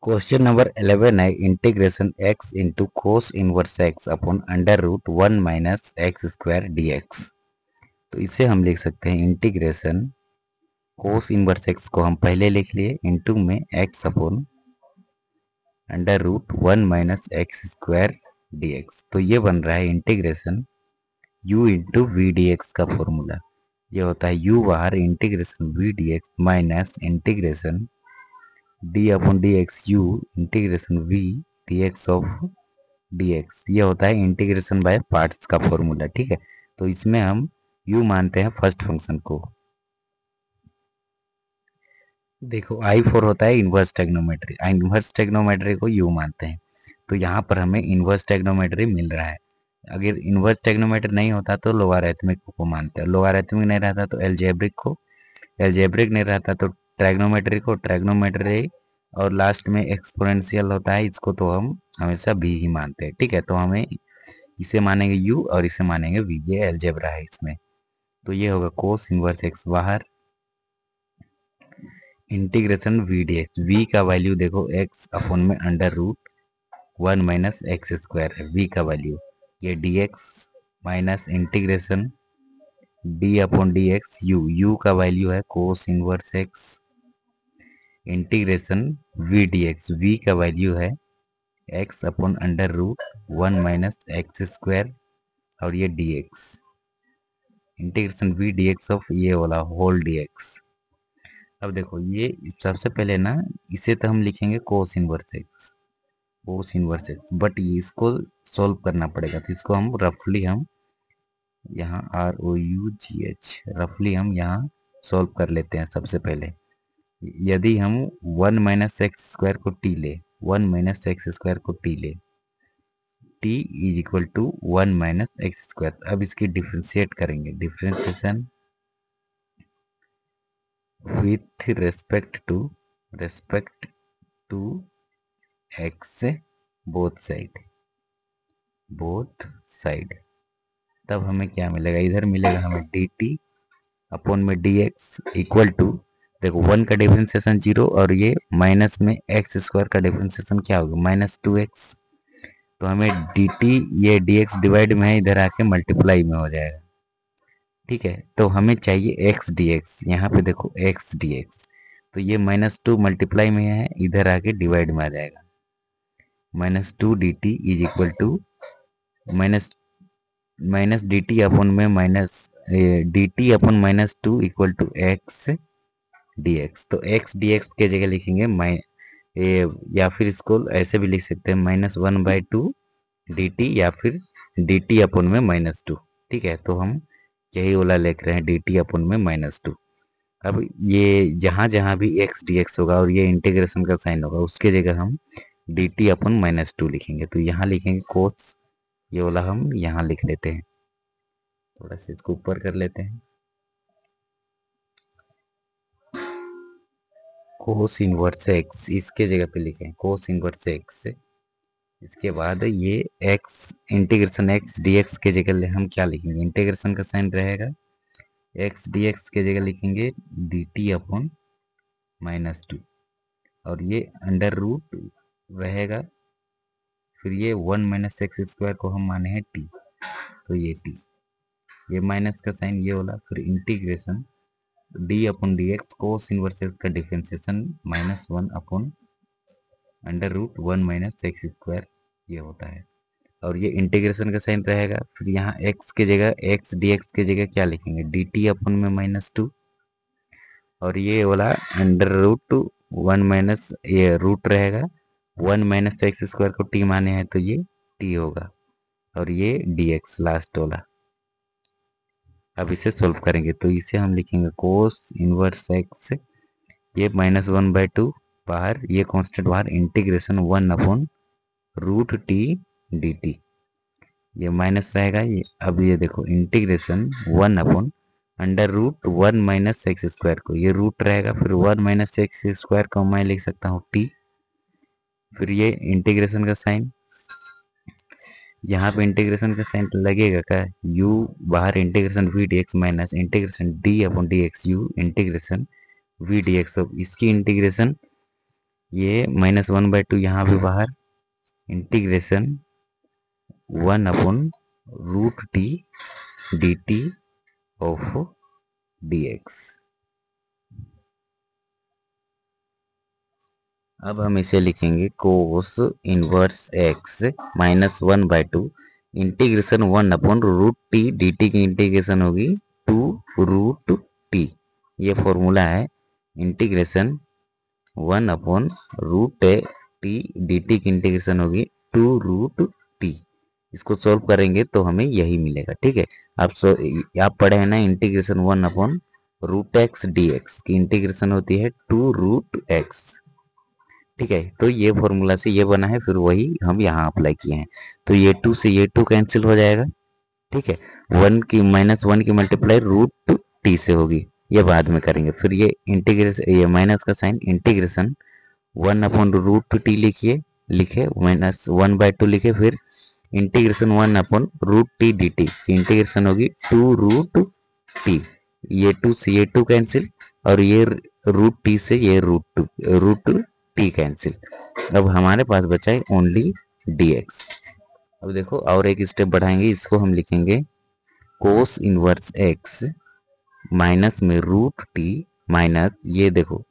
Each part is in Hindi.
क्वेश्चन नंबर 11 है integration x into cos inverse x upon under root 1 minus x square dx। तो इसे हम लिख सकते हैं इंटीग्रेशन कोस इनवर्स x को हम पहले लिख लिए इंटू में x upon under root 1 minus x square dx। तो ये बन रहा है integration u into v d x का फॉर्मूला। ये होता है u बाहर integration v d x minus integration D upon d x u integration v d x of d x. ये होता है इंटीग्रेशन बाय पार्ट्स का फॉर्मूला। ठीक है, तो इसमें हम u मानते हैं फर्स्ट फंक्शन को। देखो I4 होता है इनवर्स ट्रिग्नोमेट्री, इनवर्स ट्रिग्नोमेट्री को u मानते हैं। तो यहाँ पर हमें इनवर्स ट्रिग्नोमेट्री मिल रहा है। अगर इनवर्स ट्रिग्नोमेट्री नहीं होता तो लोगारिथमिक को मानते हैं, लोगारिथमिक नहीं रहता तो एल्जेब्रिक को, एल्जेब्रिक नहीं रहता तो ट्रिग्नोमेट्री को, ट्रिग्नोमेट्री और लास्ट में एक्सपोनेंशियल होता है, इसको तो हम हमेशा v ही मानते हैं। ठीक है, तो हमें इसे मानेंगे u और इसे मानेंगे v, ये एल्जेब्रा है इसमें। तो ये होगा कोस इनवर्स x बाहर integration v d x, v का वैल्यू देखो x अपॉन में under root 1 minus x square है v का वैल्यू, ये dx minus integration d upon d x u का वैल्यू है cos inverse x integration v d x, v का वैल्यू है x upon under root 1 minus x square और ये dx integration v d x of ये वाला होल dx। अब देखो ये सबसे पहले ना इसे तो हम लिखेंगे कोस inverse x, cos inverse x, but इसको सॉल्व करना पड़ेगा। तो इसको हम रफली हम यहाँ ROUGH रफली हम यहाँ सॉल्व कर लेते हैं। सबसे पहले यदि हम 1 माइनस एक्स स्क्वायर को टी ले, 1 माइनस एक्स स्क्वायर को टी ले, t is equal to 1 minus x square. अब इसकी डिफ्रेंशिएट करेंगे, differentiation with respect to x both side. तब हमें क्या मिलेगा, इधर मिलेगा हमें डी टी अपॉन में डी एक्स इक्वल टू, देखो 1 का डिफरेंशिएशन 0 और ये माइनस में एक्स स्क्वायर का डिफरेंशिएशन क्या होगा माइनस 2x। तो हमें डी टी ये डी एक्स डिवाइड में है, इधर आके मल्टीप्लाई में हो जाएगा। ठीक है, तो हमें चाहिए एक्स डी एक्स, यहाँ पे देखो एक्स डी एक्स, तो ये -2 मल्टीप्लाई में है, इधर आके डिवाइड में आ जाएगा। -2 d t is equal to minus d t upon में minus d t upon -2 equal to x d x. तो एक्स डी एक्स के जगह लिखेंगे या फिर इसको ऐसे भी लिख सकते हैं -1/2 डी टी या फिर डी टी अपॉन में -2। ठीक है, तो हम यही वाला लिख रहे हैं डी टी अपॉन में -2। अब ये जहाँ जहाँ भी एक्स डी एक्स होगा और ये इंटीग्रेशन का साइन होगा उसके जगह हम डी टी अपॉन -2 लिखेंगे। तो यहाँ लिखेंगे कोस, ये वाला हम यहाँ लिख लेते हैं, थोड़ा सा इसको ऊपर कर लेते हैं, कोस इनवर्स एक्स इसके जगह पे लिखें कोस इनवर्स एक्स। इसके बाद ये x integration x d x के जगह हम क्या लिखेंगे, इंटीग्रेशन का साइन रहेगा, एक्स डी एक्स के जगह लिखेंगे डी टी अपॉन -2 और ये अंडर रूट रहेगा, फिर ये 1 माइनस एक्स स्क्वायर को हम माने हैं टी, तो ये टी, ये माइनस का साइन ये वाला, फिर integration D upon d x cos inverse x का differentiation -1 upon under root 1 minus x square ये होता है, और ये इंटीग्रेशन का साइन रहेगा। फिर यहाँ x के जगह एक्स डी एक्स के जगह क्या लिखेंगे डी टी अपन में -2 और ये वाला अंडर रूट 1 माइनस ये रूट रहेगा 1 माइनस एक्स स्क्वायर को t माने हैं तो ये t होगा और ये dx लास्ट वाला। अब इसे सोल्व करेंगे तो इसे हम लिखेंगे कोस इनवर्स x, ये -1/2 बाहर, ये कांस्टेंट बाहर, integration 1 upon root t d t, ये माइनस रहेगा ये। अब ये देखो integration 1 upon under root 1 minus x square को, ये रूट रहेगा, फिर 1 माइनस एक्स स्क्वायर को मैं लिख सकता हूँ टी, फिर ये इंटीग्रेशन का साइन, यहाँ पे इंटीग्रेशन का साइन लगेगा क्या, u बाहर integration v d x minus integration D upon d x u integration v d x, इसकी इंटीग्रेशन ये -1/2 यहाँ भी बाहर, integration 1/√t dt of dx। अब हम इसे लिखेंगे कोस inverse x -1/2 integration 1/√t dt की इंटीग्रेशन होगी 2√t। ये फॉर्मूला है, इंटीग्रेशन 1/√t dt की इंटीग्रेशन होगी 2√t। इसको सॉल्व करेंगे तो हमें यही मिलेगा। ठीक है, आप पढ़े हैं ना, इंटीग्रेशन 1/√x dx की इंटीग्रेशन होती है 2√x। ठीक है, तो ये फॉर्मूला से ये बना है, फिर वही हम यहाँ अप्लाई किए हैं। तो ये 2 से ये 2 कैंसिल हो जाएगा। ठीक है, -1 की मल्टीप्लाई √t से होगी, ये बाद में करेंगे। फिर ये इंटीग्रेशन, ये माइनस का साइन, इंटीग्रेशन 1/√t लिखे -1/2 लिखे, फिर इंटीग्रेशन 1/√t dt की इंटीग्रेशन होगी 2√t। ये 2 से ये 2 कैंसिल, और ये √t से ये √t कैंसिल। अब हमारे पास बचा है ओनली dx। अब देखो और एक स्टेप बढ़ाएंगे, इसको हम लिखेंगे कोस इनवर्स x माइनस में √t माइनस, ये देखो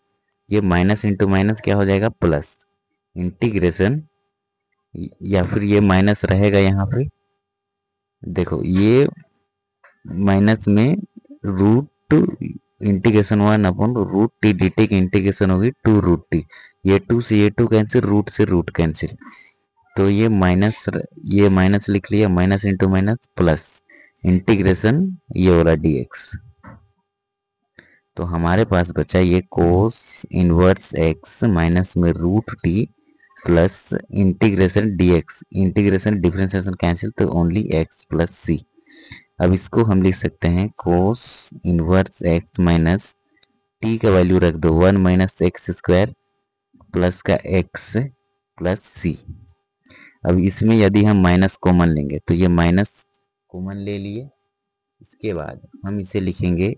ये माइनस इंटू माइनस क्या हो जाएगा, प्लस, इंटीग्रेशन, या फिर ये माइनस रहेगा यहाँ पे, देखो ये माइनस में रूट, इंटीग्रेशन 1/√t dt की इंटीग्रेशन होगी 2√t। ये 2 से ये 2 कैंसिल, रूट से रूट कैंसिल, तो ये माइनस लिख लिया, minus into minus plus, integration ये वाला dx। तो हमारे पास बचा ये कोस इनवर्स x माइनस में √t plus integration dx, integration differentiation cancel, तो ओनली x प्लस c। अब इसको हम लिख सकते हैं कोस इनवर्स x माइनस t का वैल्यू रख दो 1 - x² प्लस का x प्लस c। अब इसमें यदि हम माइनस कॉमन लेंगे तो ये माइनस कॉमन ले लिए, इसके बाद हम इसे लिखेंगे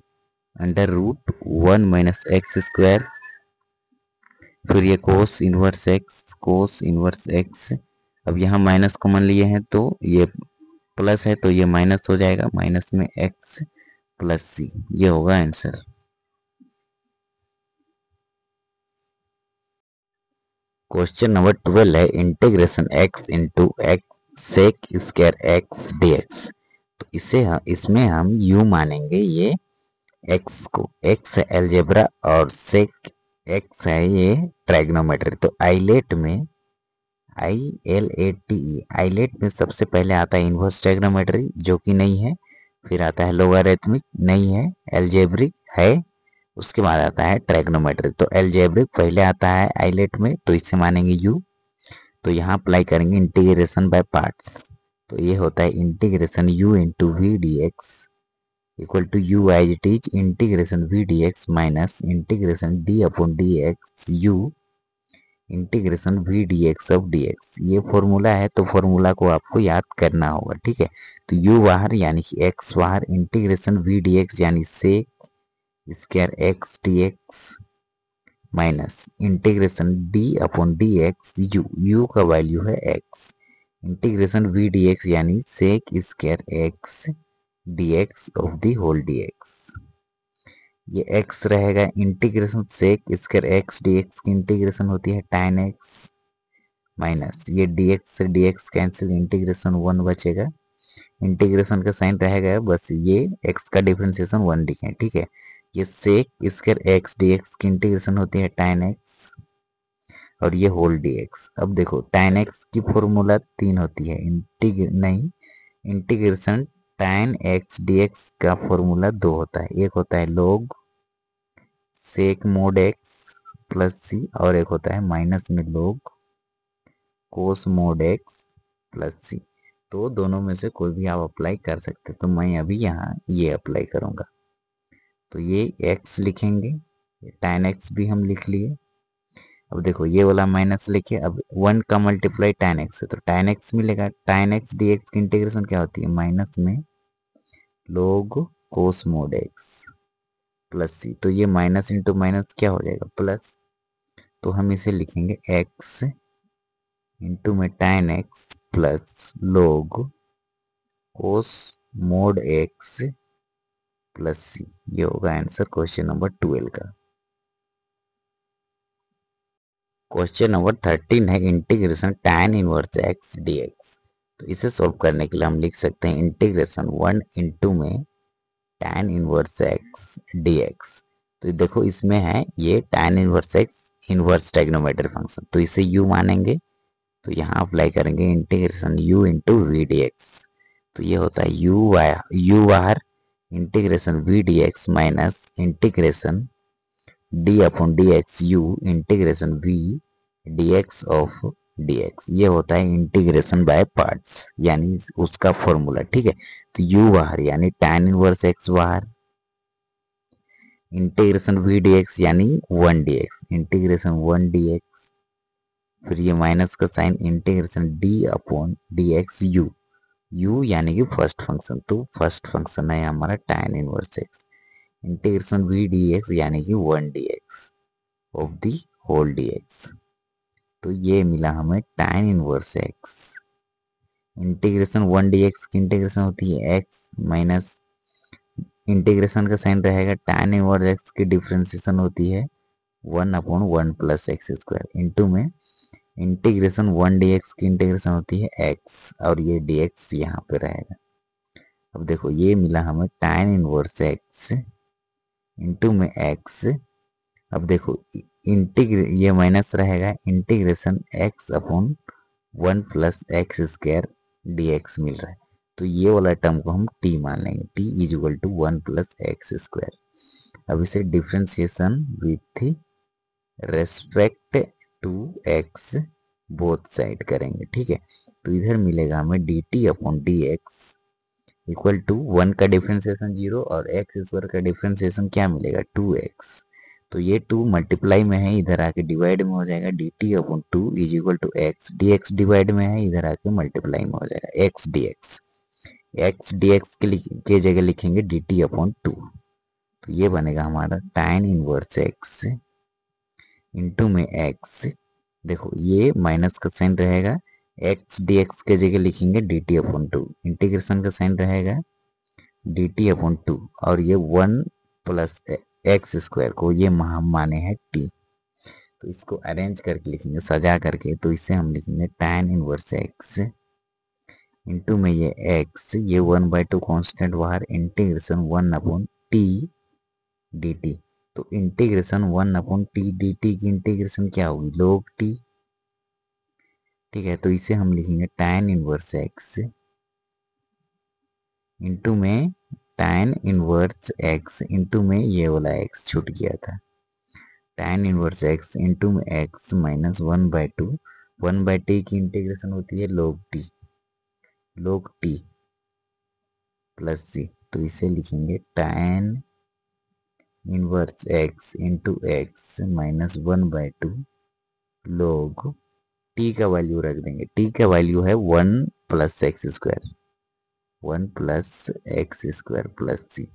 √1 - x², फिर ये कोस इनवर्स x। अब यहाँ माइनस कॉमन लिए हैं तो ये प्लस है, तो ये माइनस हो जाएगा, माइनस में x प्लस c, ये होगा आंसर। क्वेश्चन नंबर 12 है integration x into x sec square x dx। तो इसमें हम u मानेंगे ये x को, x है अलजेब्रा और सेक x है ये ट्राइग्नोमेट्री। तो आइलेट में आइलेट में सबसे पहले आता है इनवर्स ट्राइग्नोमेट्री जो कि नहीं है, फिर आता है लोगारिथमिक नहीं है, अलजेब्रिक है, उसके बाद आता है ट्राइग्नोमेट्री। तो अलजेब्रिक पहले आता है आइलेट में, तो इसे मानेंगे u। तो यहाँ अप्लाई करेंगे इंटीग्रेशन बाय पार्ट्स। तो ये होता है integration u into v d x equal to u as it is integration v d x minus integration d upon d x u integration v d x of d x. ये फॉर्मूला है, तो फॉर्मूला को आपको याद करना होगा। ठीक है, तो u बाहर यानी कि x बाहर, इंटीग्रेशन वी डी एक्स यानी sec square x dx minus integration d upon d x u का वैल्यू है x, integration v d x यानी sec square x dx of the whole dx। ये x रहेगा, integration sec square x dx की इंटीग्रेशन होती है tan x माइनस ये dx से dx कैंसिल, इंटीग्रेशन 1 बचेगा, इंटीग्रेशन का साइन रहेगा, बस ये x का डिफरेंशिएशन 1 लिखें। ठीक है, ये सेक स्क्वायर x dx की इंटीग्रेशन होती है tan x और ये होल dx। अब देखो tan x की फॉर्मूला 3 होती है, इंटीग्रेशन tan x dx का फॉर्मूला 2 होता है, एक होता है log सेक मोड x प्लस सी, और एक होता है माइनस में log कोस मोड x प्लस सी। तो दोनों में से कोई भी आप अप्लाई कर सकते, तो मैं अभी यहाँ ये अप्लाई करूँगा। तो ये x लिखेंगे, tan x भी हम लिख लिए। अब देखो ये वाला माइनस लिखिए, अब 1 का मल्टीप्लाई tan x है तो tan x मिलेगा, tan x dx की इंटीग्रेशन क्या होती है, माइनस में log कोस मोड x प्लस सी। तो ये माइनस इंटू माइनस क्या हो जाएगा, प्लस, तो हम इसे लिखेंगे x इंटू में tan x प्लस log कोस मोड x प्लस c। ये होगा आंसर क्वेश्चन नंबर 12 का। क्वेश्चन नंबर 13 है integration tan inverse x dx। तो इसे सॉल्व करने के लिए हम लिख सकते हैं इंटीग्रेशन 1 इंटू में tan इनवर्स x dx। तो देखो इसमें है ये tan inverse x inverse trigonometry function, तो इसे u मानेंगे। तो यहाँ अप्लाई करेंगे integration u into v d x. तो ये होता है यू बाहर integration v d x minus integration D upon d x u integration v d x of d x. ये होता है इंटीग्रेशन बाय पार्ट्स, यानी उसका फॉर्मूला। ठीक है, तो u बाहर यानी tan इनवर्स x बाहर इंटीग्रेशन वी डी एक्स यानी 1 d x integration 1 d x, फिर ये माइनस का sign integration D upon d x u. u यानी कि फर्स्ट फंक्शन, तो फर्स्ट फंक्शन है हमारा tan inverse x integration v d x यानी कि 1 d x of the whole d x. तो ये मिला हमें tan inverse x integration 1 d x की इंटीग्रेशन होती है x माइनस इंटीग्रेशन का साइन रहेगा tan इनवर्स x की डिफरेंशिएशन होती है 1 upon 1 plus x square into में इंटीग्रेशन 1 डी एक्स की इंटीग्रेशन होती है x और ये डी एक्स यहाँ पे रहेगा। अब देखो ये मिला हमें tan इनवर्स x इंटू में x। अब देखो ये माइनस रहेगा integration x upon 1 plus x square d x मिल रहा है। तो ये वाला टर्म को हम t मान लेंगे, t is equal to 1 plus x square. अब इसे differentiation with respect to x both side करेंगे। ठीक है, तो इधर मिलेगा हमें d t upon d x equal to 1 का डिफ्रेंसिएशन 0 और एक्स स्क्वायर का डिफ्रेंसिएशन क्या मिलेगा 2x। तो ये 2 मल्टीप्लाई में है, इधर आके डिवाइड में हो जाएगा d t upon 2 is equal to x. D x divide में है, इधर आके मल्टीप्लाई में हो जाएगा x d x. X d x के जगह लिखेंगे डी टी अपॉन 2। तो ये बनेगा हमारा tan इनवर्स x इंटू में x। देखो ये माइनस का साइन रहेगा, एक्स डी एक्स के जगह लिखेंगे डी टी अपॉन 2, इंटीग्रेशन का साइन रहेगा डी टी अपॉन 2 और ये 1 प्लस एक्स स्क्वायर को ये हम माने हैं t। तो इसको अरेंज करके लिखेंगे सजा करके, तो इसे हम लिखेंगे tan इनवर्स x इंटू में ये x, ये 1/2 कॉन्स्टेंट बाहर integration 1 upon t d t. तो integration 1 upon t d t की इंटीग्रेशन क्या होगी log t। ठीक है, तो इसे हम लिखेंगे tan इनवर्स x इंटू में tan इनवर्स x इंटू में ये वाला x छूट गया था, tan इनवर्स x इंटू में x माइनस 1/2। 1/t की इंटीग्रेशन होती है log t प्लस c। तो इसे लिखेंगे tan inverse x into x minus 1/2 log t का वैल्यू रख देंगे, t का वैल्यू है 1 plus x square 1 plus x square plus c।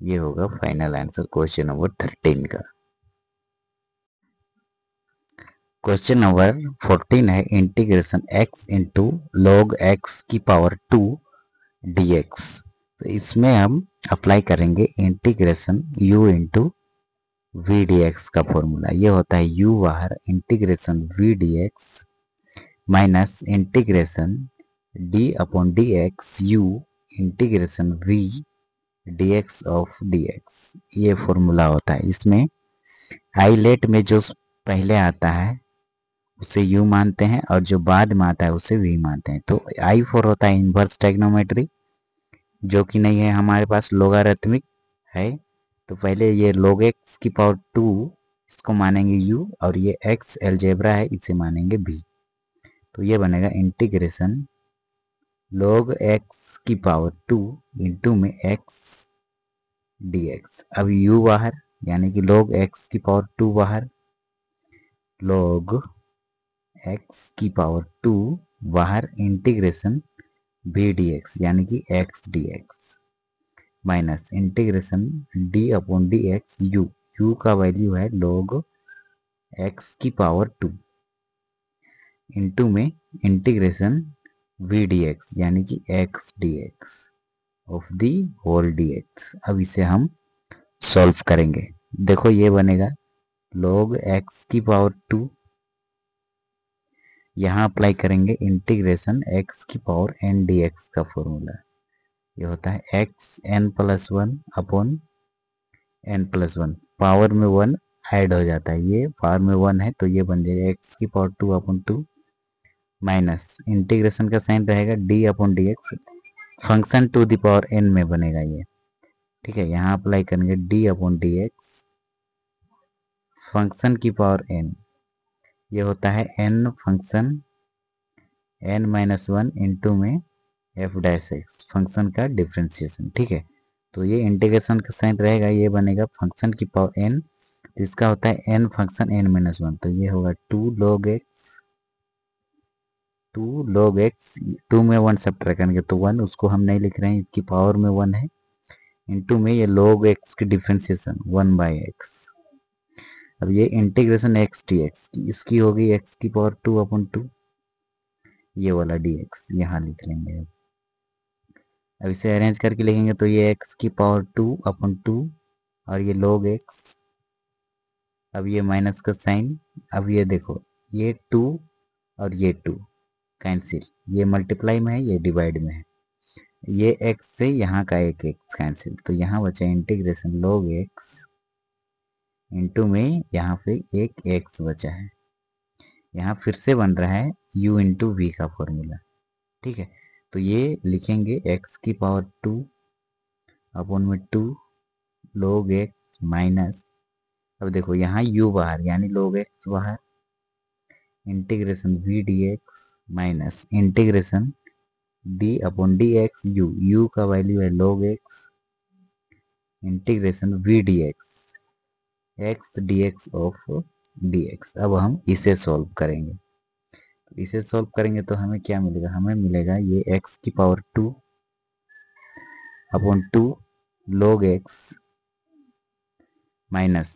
ये होगा फाइनल आंसर क्वेश्चन नंबर 13 का। क्वेश्चन नंबर 14 है integration x into log x की पावर 2 dx। तो इसमें हम अप्लाई करेंगे integration u into v d x का फॉर्मूला। ये होता है u बाहर integration v d x minus integration D upon d x u integration v d x of d x. ये फॉर्मूला होता है। इसमें आईलेट में जो पहले आता है उसे u मानते हैं और जो बाद में आता है उसे v मानते हैं। तो I4 होता है इनवर्स ट्रिग्नोमेट्री, जो कि नहीं है हमारे पास, लोगारिथमिक है। तो पहले ये log x की पावर 2 इसको मानेंगे u और ये x अलजेब्रा है इसे मानेंगे v। तो ये बनेगा इंटीग्रेशन log x की पावर 2 इंटू में x dx। अब u बाहर यानी कि log x की पावर 2 बाहर, log x की पावर 2 बाहर इंटीग्रेशन v dx यानी कि x dx minus integration d upon d x u. U का वैल्यू है log एक्स की पावर 2 इंटू में इंटीग्रेशन वी डी एक्स यानी कि x d x of the whole d x. अब इसे हम सॉल्व करेंगे। देखो ये बनेगा log x की पावर 2, यहाँ अप्लाई करेंगे इंटीग्रेशन x की पावर n dx का फॉर्मूला। ये होता है x n plus 1 upon n plus 1, power में 1 ऐड हो जाता है, ये पावर में 1 है तो ये बन जाएगा x की पावर 2 अपॉन 2 माइनस इंटीग्रेशन का साइन रहेगा d upon d x, function to the power n में बनेगा ये। ठीक है, यहाँ अप्लाई करेंगे d upon d x function की पावर n, ये होता है n function n minus 1 into में एफ डैश एक्स फंक्शन का डिफ्रेंसिएशन। ठीक है, तो ये इंटीग्रेशन का साइन रहेगा, ये बनेगा फंक्शन की पावर n, तो इसका होता है n फंक्शन n माइनस 1, तो ये होगा 2 log x, 2 log x, 2 में 1 सब्ट्रैक्ट करेंगे तो 1, उसको हम नहीं लिख रहे हैं, इसकी पावर में 1 है, इंटू में ये log x की डिफ्रेंसिएशन 1 बाई एक्स। अब ये इंटीग्रेशन x dx की, इसकी होगी x की पावर 2 अपॉन 2, ये वाला dx यहाँ लिख लेंगे। अब इसे अरेंज करके लिखेंगे तो ये x की पावर 2 अपॉन 2 और ये log x, अब ये माइनस का साइन, अब ये देखो ये 2 और ये 2 कैंसिल, ये मल्टीप्लाई में है ये डिवाइड में है, ये x से यहाँ का एक x कैंसिल, तो यहाँ बचा इंटीग्रेशन log x इंटू में यहाँ पे एक x बचा है, यहाँ फिर से बन रहा है u इंटू वी का फॉर्मूला। ठीक है, तो ये लिखेंगे x की पावर 2 अपॉन में 2 log x माइनस, अब देखो यहाँ u बाहर यानी log x बाहर, integration v d x minus integration d upon d x u का वैल्यू है log x integration v d x d x of d x. अब हम इसे सॉल्व करेंगे, तो इसे सॉल्व करेंगे तो हमें क्या मिलेगा, हमें मिलेगा ये x की पावर 2 अपॉन 2 log x माइनस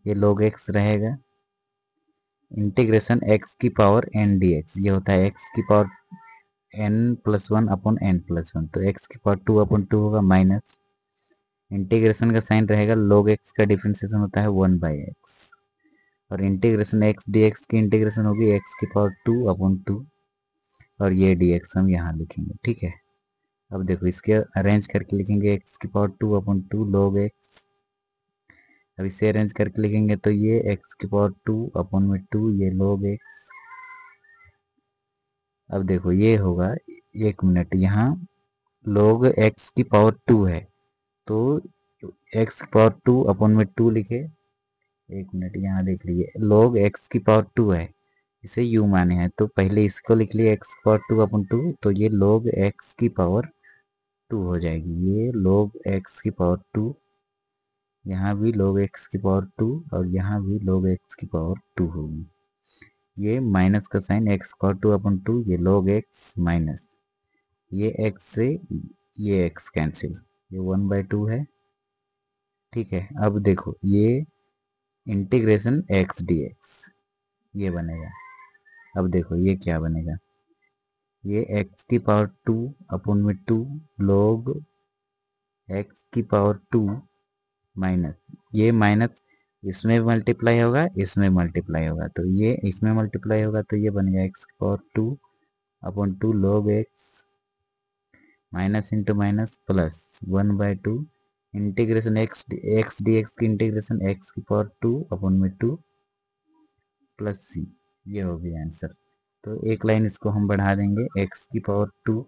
ये log x रहेगा इंटीग्रेशन x की पावर n dx, ये होता है x की power n plus 1 upon n plus 1, तो x की पावर 2 अपॉन 2 होगा माइनस इंटीग्रेशन का साइन रहेगा log x का डिफरेंशिएशन होता है 1 बाई एक्स, और इंटीग्रेशन x dx की इंटीग्रेशन होगी x की पावर 2 अपॉन 2 और ये dx हम यहाँ लिखेंगे। ठीक है, अब देखो इसके अरेंज करके लिखेंगे x की पावर 2 अपॉन 2 log x, अब इसे अरेंज करके लिखेंगे तो ये x की पावर 2 अपॉन में 2 ये log x। अब देखो ये होगा, एक मिनट, यहाँ log x की पावर 2 है तो x की पावर 2 अपॉन में 2 लिखे, एक मिनट यहाँ देख लीजिए, log x की पावर 2 है, इसे u माने हैं तो पहले इसको लिख लिए x की पावर 2 अपॉन 2, तो ये log x की पावर 2 हो जाएगी, ये log x की पावर 2, यहाँ भी log x की पावर 2 और यहाँ भी log x की पावर 2 होगी, ये माइनस का साइन x पावर 2 अपॉन 2, ये log x माइनस ये x से ये x कैंसिल, ये 1 बाई 2 है। ठीक है, अब देखो ये इंटीग्रेशन x dx ये बनेगा, अब देखो ये क्या बनेगा, ये x की पावर 2 अपॉन में 2 log x की पावर 2 माइनस ये माइनस इसमें मल्टीप्लाई होगा इसमें मल्टीप्लाई होगा, तो ये इसमें मल्टीप्लाई होगा तो ये बनेगा x की पावर 2 अपॉन 2 log x minus into minus plus 1 by 2 integration x D x की इंटीग्रेशन x की पावर 2 अपॉन में 2 प्लस c, ये हो गया आंसर। तो एक लाइन इसको हम बढ़ा देंगे, x की पावर 2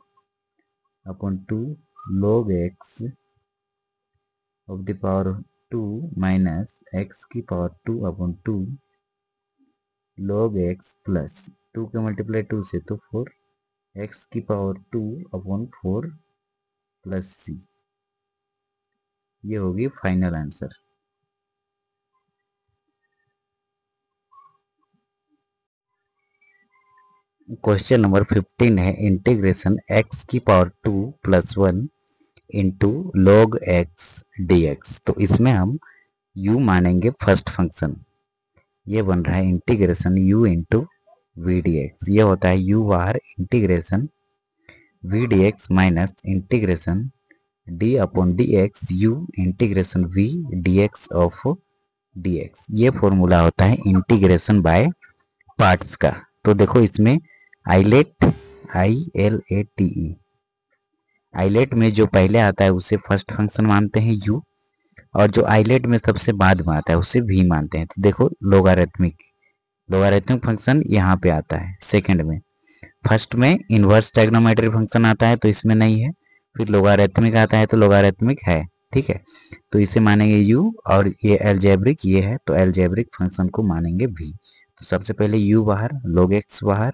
अपॉन 2 log x of the power 2 minus x की पावर 2 अपॉन 2 log x प्लस 2 के मल्टीप्लाई 2 से तो 4 x की पावर 2 अपॉन 4 प्लस c, ये होगी फाइनल आंसर। क्वेश्चन नंबर 15 है इंटीग्रेशन x की power 2 plus 1 into log x dx, तो इसमें हम u मानेंगे फर्स्ट फंक्शन, ये बन रहा है integration u into v d x. ये होता है u बाहर integration v d x minus integration D upon d x u integration v d x of d x. ये फॉर्मूला होता है इंटीग्रेशन बाय पार्ट्स का। तो देखो इसमें आइलेट ILATE आइलेट में जो पहले आता है उसे फर्स्ट फंक्शन मानते हैं u, और जो आइलेट में सबसे बाद में आता है उसे v मानते हैं। तो देखो लोगारिथमिक फंक्शन यहाँ पे आता है सेकंड में, फर्स्ट में इनवर्स ट्रिग्नोमेट्री फंक्शन आता है तो इसमें नहीं है, फिर लोगारिथमिक आता है तो लोगारिथमिक है। ठीक है, तो इसे मानेंगे u, और ये एल्जेब्रिक ये है तो एल्जेब्रिक फंक्शन को मानेंगे v। तो सबसे पहले u बाहर, log x बाहर,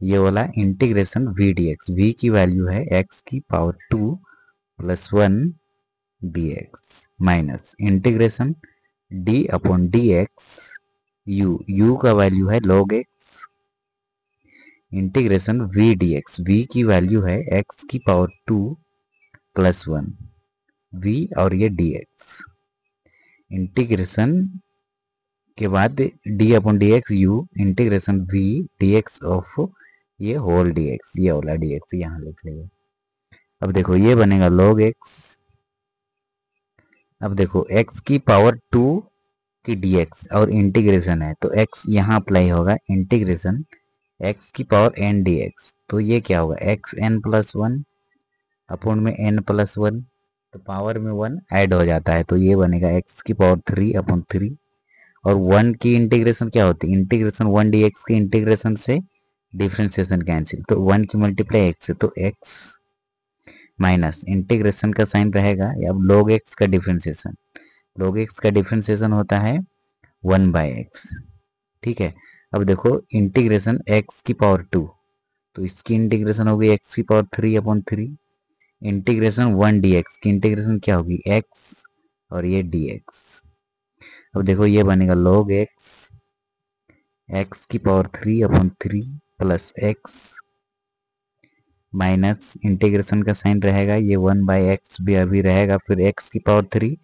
ये वाला integration v d x, v की वैल्यू है x की power 2 plus 1 d x minus integration D upon d x u का वैल्यू है log x integration v d x, v की वैल्यू है x की पावर 2 प्लस 1 v और ये डी एक्स इंटीग्रेशन के बाद d upon d x u integration v d x of ये होल डी एक्स, ये वाला डी एक्स यहाँ लिख लेंगे। अब देखो ये बनेगा log x, अब देखो x की पावर 2 की dx और इंटीग्रेशन है तो x यहाँ अप्लाई होगा इंटीग्रेशन x की पावर n dx। तो ये क्या होगा x n प्लस 1 अपॉन में n प्लस 1, तो पावर में 1 ऐड हो जाता है तो ये बनेगा x की पावर 3 अपॉन 3, और 1 की इंटीग्रेशन क्या होती है, इंटीग्रेशन 1 dx के इंटीग्रेशन से डिफ्रेंसिएशन कैंसिल, तो 1 की मल्टीप्लाई x से तो x माइनस इंटीग्रेशन का साइन रहेगा, अब log x का डिफ्रेंसिएशन, log x का डिफ्रेंसिएशन होता है 1/x। ठीक है, अब देखो इंटीग्रेशन x की पावर 2, तो इसकी इंटीग्रेशन होगी x की पावर 3 अपॉन 3, इंटीग्रेशन 1 dx की इंटीग्रेशन क्या होगी x और ये dx। अब देखो ये बनेगा log x की power 3 upon 3 plus x minus integration का साइन रहेगा, ये 1/x भी अभी रहेगा, फिर x की पावर 3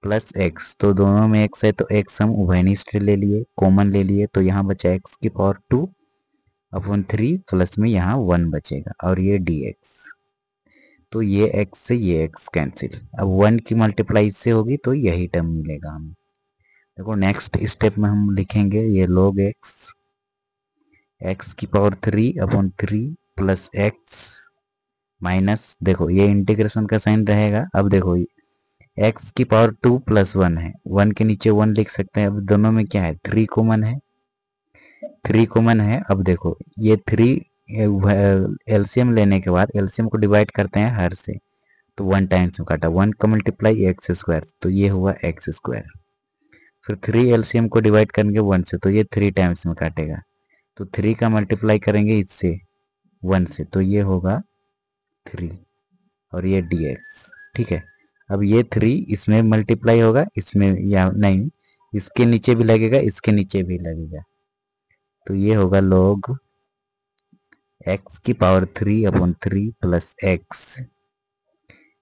प्लस x, तो दोनों में x है तो x हम उभयनिष्ठ ले लिए, कॉमन ले लिए, तो यहाँ बचा x की पावर 2 अपॉन 3 प्लस में यहाँ 1 बचेगा और ये dx, तो ये x से ये x कैंसिल, अब 1 की मल्टीप्लाई इससे होगी तो यही टर्म मिलेगा हमें। देखो नेक्स्ट स्टेप में हम लिखेंगे ये log x की power 3 upon 3 plus x minus, देखो ये इंटीग्रेशन का साइन रहेगा, अब देखो x की पावर 2 प्लस 1 है, 1 के नीचे 1 लिख सकते हैं, अब दोनों में क्या है 3 कॉमन है, 3 कॉमन है। अब देखो ये 3 एलसीएम लेने के बाद एलसीएम को डिवाइड करते हैं हर से, तो 1 टाइम्स में काटा, 1 का मल्टीप्लाई एक्स स्क्वायर, तो ये हुआ एक्स स्क्वायर, फिर 3 एलसीएम को डिवाइड करेंगे 1 से तो ये 3 टाइम्स में काटेगा, तो 3 का मल्टीप्लाई करेंगे इससे 1 से तो ये होगा 3 और ये dx। ठीक है, अब ये 3 इसमें मल्टीप्लाई होगा, इसमें या नहीं, इसके नीचे भी लगेगा, इसके नीचे भी लगेगा, तो ये होगा log x की पावर 3 अपॉन 3 प्लस x,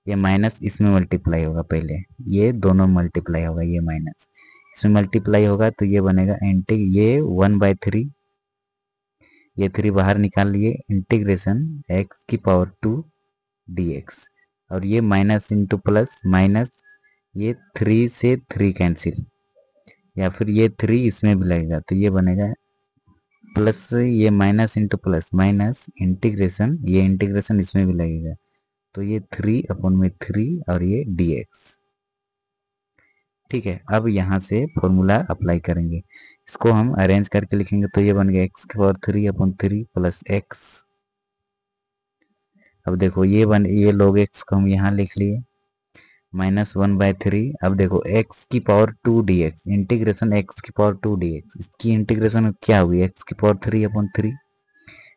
ये माइनस इसमें मल्टीप्लाई होगा, पहले ये दोनों मल्टीप्लाई होगा, ये माइनस इसमें मल्टीप्लाई होगा तो ये बनेगा ये 1/3, ये 3 बाहर निकाल लिए, इंटीग्रेशन x की पावर 2 dx, और ये माइनस इंटू प्लस माइनस, ये 3 से 3 कैंसिल, या फिर ये 3 इसमें भी लगेगा तो ये बनेगा प्लस, ये minus into plus minus integration, ये इंटीग्रेशन इसमें भी लगेगा तो ये 3 अपॉन में 3 और ये dx। ठीक है, अब यहाँ से फॉर्मूला अप्लाई करेंगे, इसको हम अरेंज करके लिखेंगे तो ये बन गया x की पावर 3 अपॉन 3 प्लस x। अब देखो ये log x को हम यहाँ लिख लिए माइनस 1/3, अब देखो x की पावर 2 dx इंटीग्रेशन x की पावर 2 dx, इसकी इंटीग्रेशन क्या होगी x की पावर 3 अपॉन 3,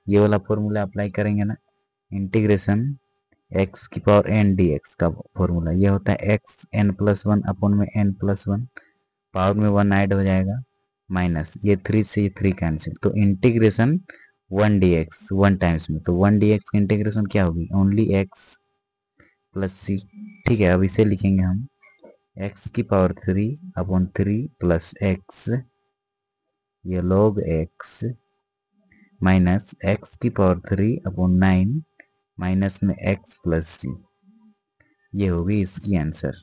ये वाला फॉर्मूला अप्लाई करेंगे ना, इंटीग्रेशन x की पावर n dx का फॉर्मूला ये होता है x n प्लस 1 अपॉन में n प्लस 1, पावर में 1 ऐड हो जाएगा, माइनस ये 3 से ये 3 कैंसिल, तो इंटीग्रेशन 1 dx 1 टाइम्स में, तो 1 dx की इंटीग्रेशन क्या होगी ओनली x प्लस सी। ठीक है, अब इसे लिखेंगे हम x की पावर 3 अपॉन 3 प्लस x ये log x माइनस एक्स की पावर 3/9 माइनस में x प्लस जी, ये होगी इसकी आंसर।